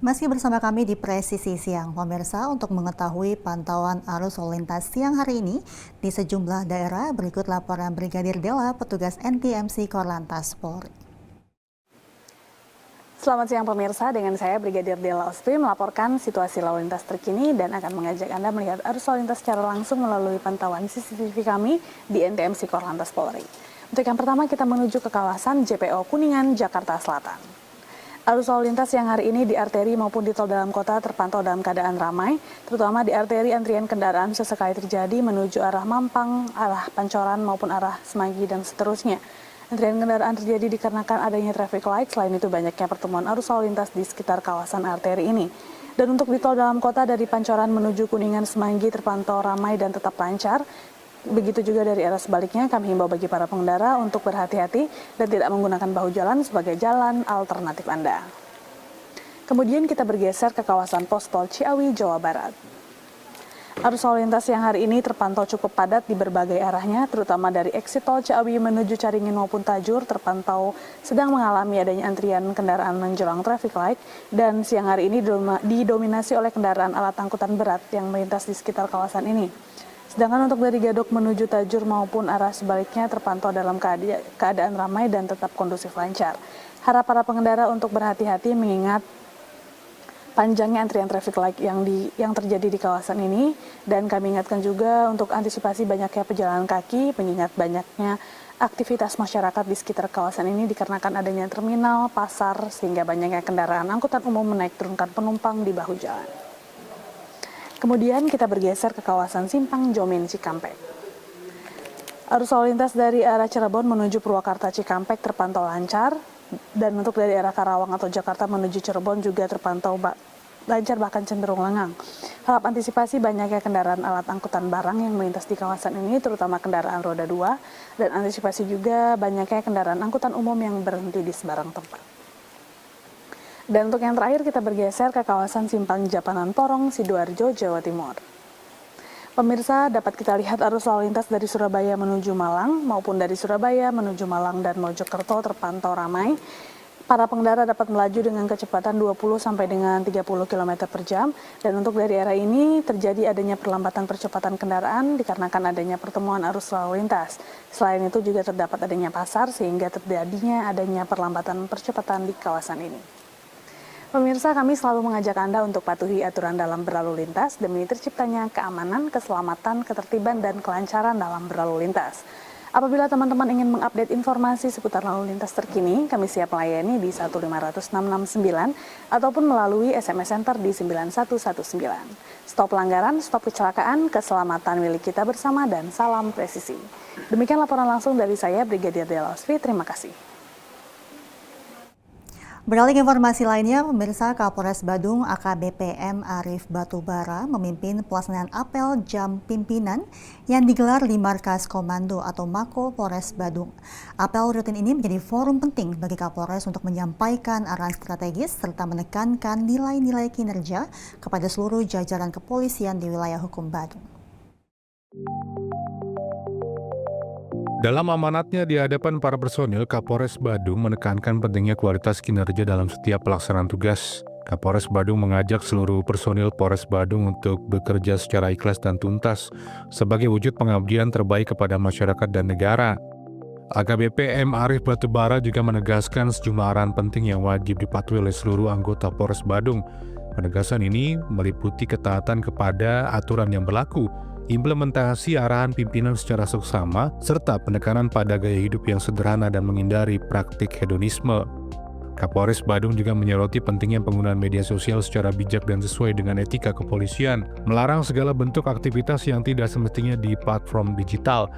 Masih bersama kami di Presisi Siang, pemirsa, untuk mengetahui pantauan arus lalu lintas siang hari ini di sejumlah daerah, berikut laporan Brigadir Dela, petugas NTMC Korlantas Polri. Selamat siang pemirsa, dengan saya Brigadir Dela Ostri melaporkan situasi lalu lintas terkini dan akan mengajak Anda melihat arus lalu lintas secara langsung melalui pantauan CCTV kami di NTMC Korlantas Polri. Untuk yang pertama kita menuju ke kawasan JPO Kuningan, Jakarta Selatan. Arus lalu lintas yang hari ini di arteri maupun di tol dalam kota terpantau dalam keadaan ramai, terutama di arteri antrian kendaraan sesekali terjadi menuju arah Mampang, arah Pancoran maupun arah Semanggi dan seterusnya. Antrian kendaraan terjadi dikarenakan adanya traffic light, selain itu banyaknya pertemuan arus lalu lintas di sekitar kawasan arteri ini. Dan untuk di tol dalam kota dari Pancoran menuju Kuningan Semanggi terpantau ramai dan tetap lancar. Begitu juga dari arah sebaliknya, kami himbau bagi para pengendara untuk berhati-hati dan tidak menggunakan bahu jalan sebagai jalan alternatif Anda. Kemudian kita bergeser ke kawasan pos tol Ciawi, Jawa Barat. Arus lalu lintas yang hari ini terpantau cukup padat di berbagai arahnya, terutama dari exit tol Ciawi menuju Caringin maupun Tajur terpantau sedang mengalami adanya antrian kendaraan menjelang traffic light, dan siang hari ini didominasi oleh kendaraan alat angkutan berat yang melintas di sekitar kawasan ini. Sedangkan untuk dari Gadok menuju Tajur maupun arah sebaliknya terpantau dalam keadaan ramai dan tetap kondusif lancar. Harap para pengendara untuk berhati-hati mengingat panjangnya antrian traffic light yang terjadi di kawasan ini, dan kami ingatkan juga untuk antisipasi banyaknya pejalan kaki mengingat banyaknya aktivitas masyarakat di sekitar kawasan ini dikarenakan adanya terminal, pasar, sehingga banyaknya kendaraan angkutan umum menaik turunkan penumpang di bahu jalan. Kemudian kita bergeser ke kawasan Simpang Jomin Cikampek. Arus lalu lintas dari arah Cirebon menuju Purwakarta Cikampek terpantau lancar, dan untuk dari arah Karawang atau Jakarta menuju Cirebon juga terpantau lancar bahkan cenderung lengang. Harap antisipasi banyaknya kendaraan alat angkutan barang yang melintas di kawasan ini, terutama kendaraan roda 2, dan antisipasi juga banyaknya kendaraan angkutan umum yang berhenti di sebarang tempat. Dan untuk yang terakhir kita bergeser ke kawasan Simpang Japanan Porong, Sidoarjo, Jawa Timur. Pemirsa, dapat kita lihat arus lalu lintas dari Surabaya menuju Malang maupun dari Surabaya menuju Malang dan Mojokerto terpantau ramai. Para pengendara dapat melaju dengan kecepatan 20 sampai dengan 30 km per jam, dan untuk dari arah ini terjadi adanya perlambatan percepatan kendaraan dikarenakan adanya pertemuan arus lalu lintas. Selain itu juga terdapat adanya pasar sehingga terjadinya adanya perlambatan percepatan di kawasan ini. Pemirsa, kami selalu mengajak Anda untuk patuhi aturan dalam berlalu lintas demi terciptanya keamanan, keselamatan, ketertiban, dan kelancaran dalam berlalu lintas. Apabila teman-teman ingin mengupdate informasi seputar lalu lintas terkini, kami siap melayani di 15169 ataupun melalui SMS Center di 9119. Stop pelanggaran, stop kecelakaan, keselamatan milik kita bersama, dan salam presisi. Demikian laporan langsung dari saya, Brigadir Dela Ostri. Terima kasih. Beralih ke informasi lainnya, pemirsa, Kapolres Badung AKBP M. Arief Batubara memimpin pelaksanaan apel jam pimpinan yang digelar di Markas Komando atau Mako Polres Badung. Apel rutin ini menjadi forum penting bagi Kapolres untuk menyampaikan arahan strategis serta menekankan nilai-nilai kinerja kepada seluruh jajaran kepolisian di wilayah hukum Badung. Dalam amanatnya di hadapan para personil, Kapolres Badung menekankan pentingnya kualitas kinerja dalam setiap pelaksanaan tugas. Kapolres Badung mengajak seluruh personil Polres Badung untuk bekerja secara ikhlas dan tuntas sebagai wujud pengabdian terbaik kepada masyarakat dan negara. AKBP M. Arief Batubara juga menegaskan sejumlah arahan penting yang wajib dipatuhi oleh seluruh anggota Polres Badung. Penegasan ini meliputi ketaatan kepada aturan yang berlaku, implementasi arahan pimpinan secara seksama, serta penekanan pada gaya hidup yang sederhana dan menghindari praktik hedonisme. Kapolres Badung juga menyoroti pentingnya penggunaan media sosial secara bijak dan sesuai dengan etika kepolisian, melarang segala bentuk aktivitas yang tidak semestinya di platform digital.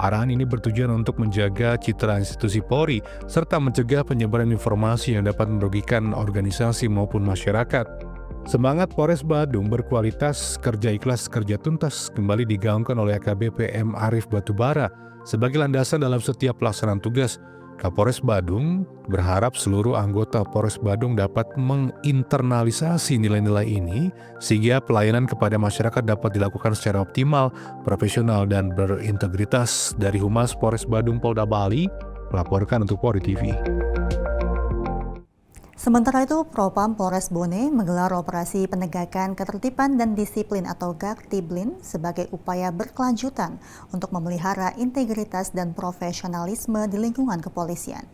Arahan ini bertujuan untuk menjaga citra institusi Polri, serta mencegah penyebaran informasi yang dapat merugikan organisasi maupun masyarakat. Semangat Polres Badung berkualitas, kerja ikhlas, kerja tuntas kembali digaungkan oleh AKBP M. Arief Batubara sebagai landasan dalam setiap pelaksanaan tugas. Kapolres Badung berharap seluruh anggota Polres Badung dapat menginternalisasi nilai-nilai ini sehingga pelayanan kepada masyarakat dapat dilakukan secara optimal, profesional, dan berintegritas. Dari Humas Polres Badung Polda Bali, melaporkan untuk Polri TV. Sementara itu, Propam Polres Bone menggelar operasi penegakan ketertiban dan disiplin atau Gaktiblin sebagai upaya berkelanjutan untuk memelihara integritas dan profesionalisme di lingkungan kepolisian.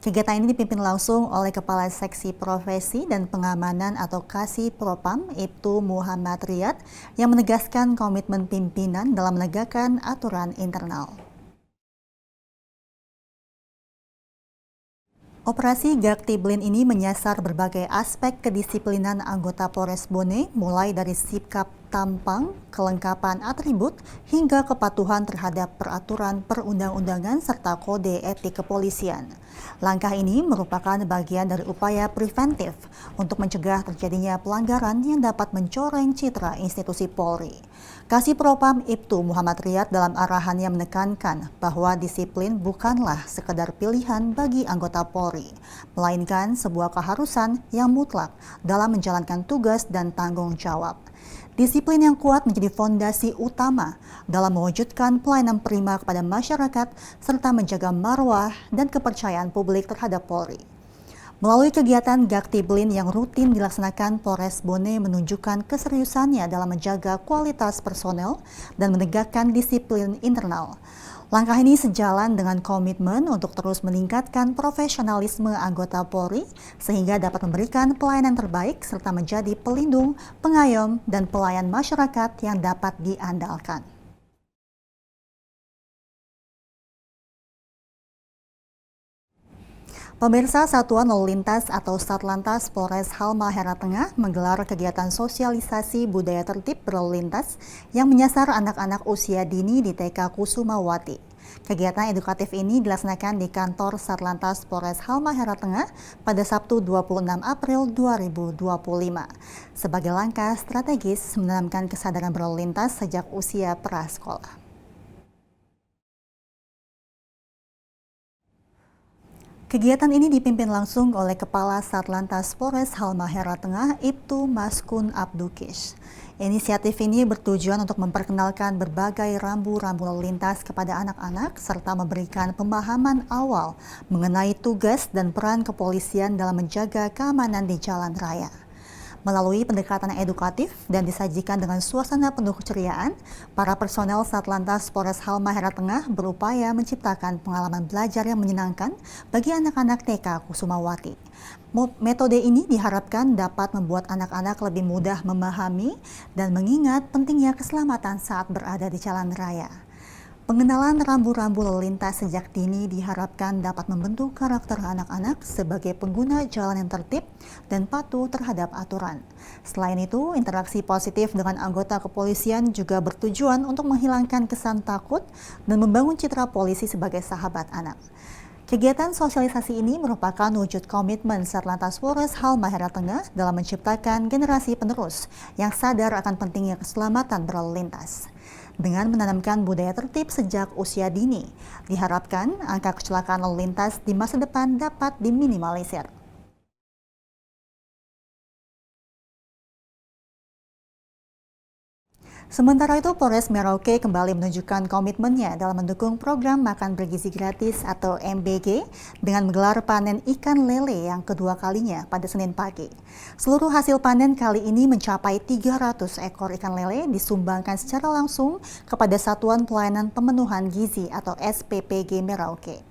Kegiatan ini dipimpin langsung oleh Kepala Seksi Profesi dan Pengamanan atau Kasih Propam, Ibtu Muhammad Riyad, yang menegaskan komitmen pimpinan dalam menegakkan aturan internal. Operasi Gaktiblin ini menyasar berbagai aspek kedisiplinan anggota Polres Bone, mulai dari sikap tampang, kelengkapan atribut, hingga kepatuhan terhadap peraturan perundang-undangan serta kode etik kepolisian. Langkah ini merupakan bagian dari upaya preventif untuk mencegah terjadinya pelanggaran yang dapat mencoreng citra institusi Polri. Kasih Propam Ibtu Muhammad Riyad dalam arahannya menekankan bahwa disiplin bukanlah sekedar pilihan bagi anggota Polri, melainkan sebuah keharusan yang mutlak dalam menjalankan tugas dan tanggung jawab. Disiplin yang kuat menjadi fondasi utama dalam mewujudkan pelayanan prima kepada masyarakat serta menjaga marwah dan kepercayaan publik terhadap Polri. Melalui kegiatan Gaktiblin yang rutin dilaksanakan, Polres Bone menunjukkan keseriusannya dalam menjaga kualitas personel dan menegakkan disiplin internal. Langkah ini sejalan dengan komitmen untuk terus meningkatkan profesionalisme anggota Polri sehingga dapat memberikan pelayanan terbaik serta menjadi pelindung, pengayom, dan pelayan masyarakat yang dapat diandalkan. Pemirsa, Satuan Lalu Lintas atau Satlantas Polres Halmahera Tengah menggelar kegiatan sosialisasi budaya tertib berlalu lintas yang menyasar anak-anak usia dini di TK Kusumawati. Kegiatan edukatif ini dilaksanakan di kantor Satlantas Polres Halmahera Tengah pada Sabtu 26 April 2025. Sebagai langkah strategis menanamkan kesadaran berlalu lintas sejak usia prasekolah. Kegiatan ini dipimpin langsung oleh Kepala Satlantas Polres Halmahera Tengah, Ibtu Maskun Abdukish. Inisiatif ini bertujuan untuk memperkenalkan berbagai rambu-rambu lalu lintas kepada anak-anak serta memberikan pemahaman awal mengenai tugas dan peran kepolisian dalam menjaga keamanan di jalan raya. Melalui pendekatan edukatif dan disajikan dengan suasana penuh keceriaan, para personel Satlantas Polres Halmahera Tengah berupaya menciptakan pengalaman belajar yang menyenangkan bagi anak-anak TK Kusumawati. Metode ini diharapkan dapat membuat anak-anak lebih mudah memahami dan mengingat pentingnya keselamatan saat berada di jalan raya. Pengenalan rambu-rambu lalu lintas sejak dini diharapkan dapat membentuk karakter anak-anak sebagai pengguna jalan yang tertib dan patuh terhadap aturan. Selain itu, interaksi positif dengan anggota kepolisian juga bertujuan untuk menghilangkan kesan takut dan membangun citra polisi sebagai sahabat anak. Kegiatan sosialisasi ini merupakan wujud komitmen Satlantas Polres Halmahera Tengah dalam menciptakan generasi penerus yang sadar akan pentingnya keselamatan berlalu lintas. Dengan menanamkan budaya tertib sejak usia dini, diharapkan angka kecelakaan lalu lintas di masa depan dapat diminimalisir. Sementara itu, Polres Merauke kembali menunjukkan komitmennya dalam mendukung program makan bergizi gratis atau MBG dengan menggelar panen ikan lele yang kedua kalinya pada Senin pagi. Seluruh hasil panen kali ini mencapai 300 ekor ikan lele disumbangkan secara langsung kepada Satuan Pelayanan Pemenuhan Gizi atau SPPG Merauke.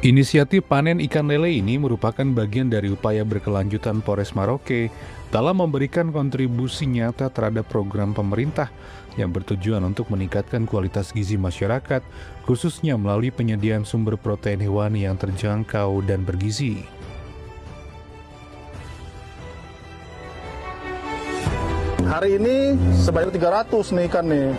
Inisiatif panen ikan lele ini merupakan bagian dari upaya berkelanjutan Polres Merauke dalam memberikan kontribusi nyata terhadap program pemerintah yang bertujuan untuk meningkatkan kualitas gizi masyarakat, khususnya melalui penyediaan sumber protein hewani yang terjangkau dan bergizi. Hari ini sebanyak 300 nih ikan nih.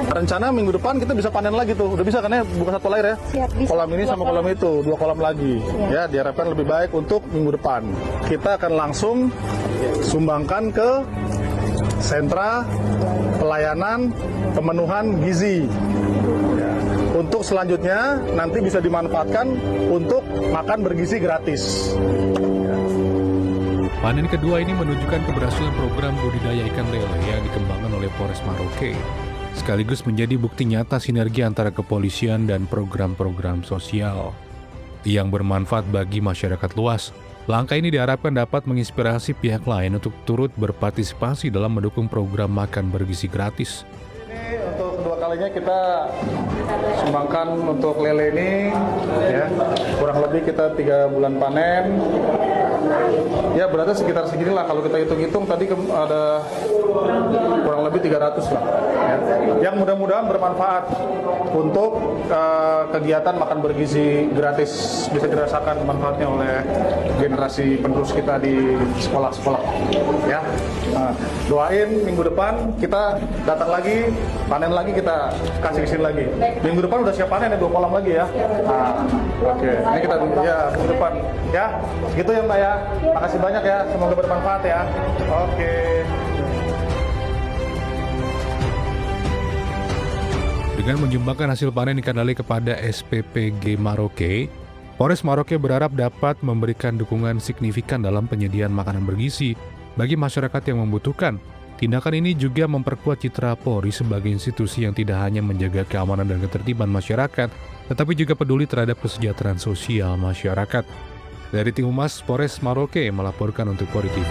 Rencana minggu depan kita bisa panen lagi tuh. Udah bisa kan ya buka satu layar ya? Siap, bisa. Kolam ini sama kolam itu, 2 kolam lagi. Ya, diharapkan lebih baik untuk minggu depan. Kita akan langsung sumbangkan ke sentra pelayanan pemenuhan gizi. Ya. Untuk selanjutnya nanti bisa dimanfaatkan untuk makan bergizi gratis. Panen kedua ini menunjukkan keberhasilan program budidaya ikan lele yang dikembangkan oleh Polres Merauke, sekaligus menjadi bukti nyata sinergi antara kepolisian dan program-program sosial. yang bermanfaat bagi masyarakat luas. Langkah ini diharapkan dapat menginspirasi pihak lain untuk turut berpartisipasi dalam mendukung program makan bergizi gratis. Ini untuk kedua kalinya kita sumbangkan untuk lele ini, ya, kurang lebih kita 3 bulan panen. Ya berarti sekitar seginilah kalau kita hitung-hitung tadi ada kurang lebih 300 lah. Ya. Yang mudah-mudahan bermanfaat untuk kegiatan makan bergizi gratis, bisa dirasakan manfaatnya oleh generasi penerus kita di sekolah-sekolah. Ya, nah, doain minggu depan kita datang lagi, panen lagi, kita kasih kesini lagi. Minggu depan udah siap panen ya, 2 kolam lagi ya. Nah, oke. Ini kita ya minggu depan ya. Segitu ya Mbak ya. Makasih banyak ya. Semoga bermanfaat ya. Oke. Dengan menyumbangkan hasil panen ikan lele kepada SPPG Maroke, Polres Maroke berharap dapat memberikan dukungan signifikan dalam penyediaan makanan bergizi bagi masyarakat yang membutuhkan. Tindakan ini juga memperkuat citra Polri sebagai institusi yang tidak hanya menjaga keamanan dan ketertiban masyarakat, tetapi juga peduli terhadap kesejahteraan sosial masyarakat. Dari Tim Humas Polres Maroke melaporkan untuk Polri TV.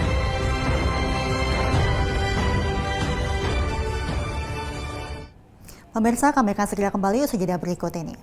Pemirsa, kami akan segera kembali usai jeda berikut ini.